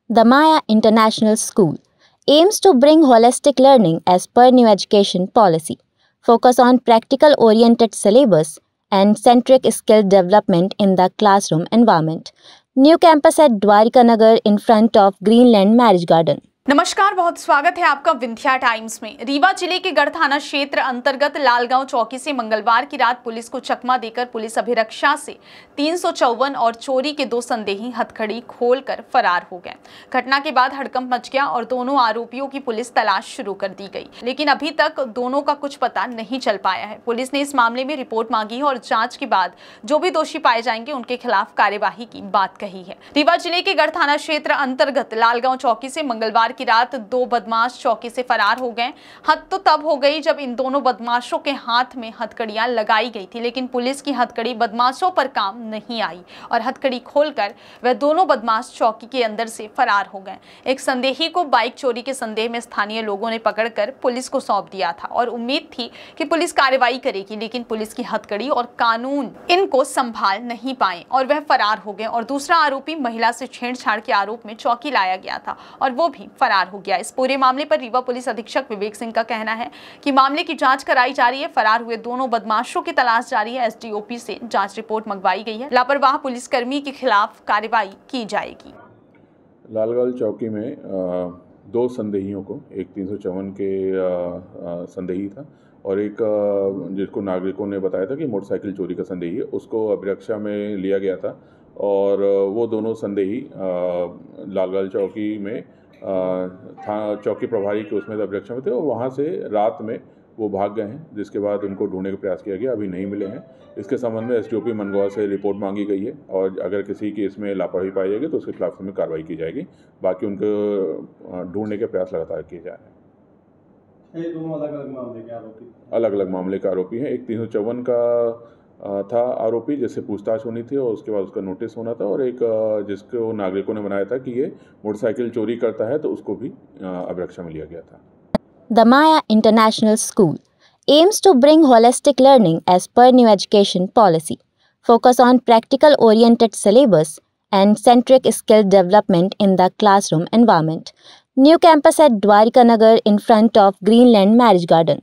The Maya International School aims to bring holistic learning as per new education policy, focus on practical-oriented syllabus and centric skill development in the classroom environment. New campus at Dwarika Nagar in front of Greenland Marriage Garden. नमस्कार, बहुत स्वागत है आपका Vindhya times में। रीवा जिले के गढ़ थाना क्षेत्र अंतर्गत लालगांव चौकी से मंगलवार की रात पुलिस को चकमा देकर पुलिस अभिरक्षा से 354 और चोरी के 2 संदेही हथकड़ी खोलकर फरार हो गए। घटना के बाद हड़कंप मच गया और दोनों आरोपियों की पुलिस तलाश शुरू कर दी गई, लेकिन अभी तक दोनों का कुछ पता नहीं चल पाया है। पुलिस ने इस मामले में रिपोर्ट मांगी है और जाँच के बाद जो भी दोषी पाए जाएंगे उनके खिलाफ कार्यवाही की बात कही है। रीवा जिले के गढ़ थाना क्षेत्र अंतर्गत लालगांव चौकी से मंगलवार की रात 2 बदमाश चौकी से फरार हो गए। हद तो तब हो गई जब इन दोनों बदमाशों के हाथ में हथकड़ियां लगाई गई थी, लेकिन पुलिस की हथकड़ी बदमाशों पर काम नहीं आई और हथकड़ी खोलकर वह दोनों बदमाश चौकी के अंदर से फरार हो गए। एक संदेही को बाइक चोरी के संदेह में स्थानीय लोगों ने पकड़कर पुलिस को सौंप दिया था और उम्मीद थी कि पुलिस कार्रवाई करेगी, लेकिन पुलिस की हथकड़ी और कानून इनको संभाल नहीं पाए और वह फरार हो गए। और दूसरा आरोपी महिला से छेड़छाड़ के आरोप में चौकी लाया गया था और वो भी फरार हो गया। इस पूरे मामले पर रीवा पुलिस अधीक्षक विवेक सिंह का कहना है कि मामले की जांच कराई जा रही है। फरार हुए दोनों बदमाशों की तलाश जारी है। एसडीओपी से जांच रिपोर्ट मंगवाई गई है। लापरवाह पुलिसकर्मी के खिलाफ कार्रवाई की जाएगी। लालगांव चौकी में 2 संदेहियों को, एक 354 के संदेही था और एक जिसको नागरिकों ने बताया था कि मोटरसाइकिल चोरी का संदेही है, उसको अभिरक्षा में लिया गया था और वो दोनों संदेही लालगांव चौकी में चौकी प्रभारी के उसमें अभिरक्षा में थे और वहाँ से रात में वो भाग गए हैं, जिसके बाद उनको ढूंढने का प्रयास किया गया, अभी नहीं मिले हैं। इसके संबंध में एसडीओपी मनगवा से रिपोर्ट मांगी गई है और अगर किसी की इसमें लापरवाही पाई जाएगी तो उसके खिलाफ में कार्रवाई की जाएगी। बाकी उनको ढूंढने के प्रयास लगातार किए जा रहे हैं। दोनों अलग-अलग मामले के आरोपी, अलग-अलग मामले का आरोपी हैं। एक 354 का था आरोपी जिससे पूछताछ होनी थी और उसके बाद उसका नोटिस होना था, और एक जिसको नागरिकों ने बनाया था कि ये मोटरसाइकिल चोरी करता है तो उसको भी अभिरक्षा में लिया गया था। The Maya International School aims to bring holistic learning as per new education policy, focus on practical-oriented syllabus and centric skill development in the classroom environment. New campus at Dwarika Nagar in front of Greenland Marriage Garden.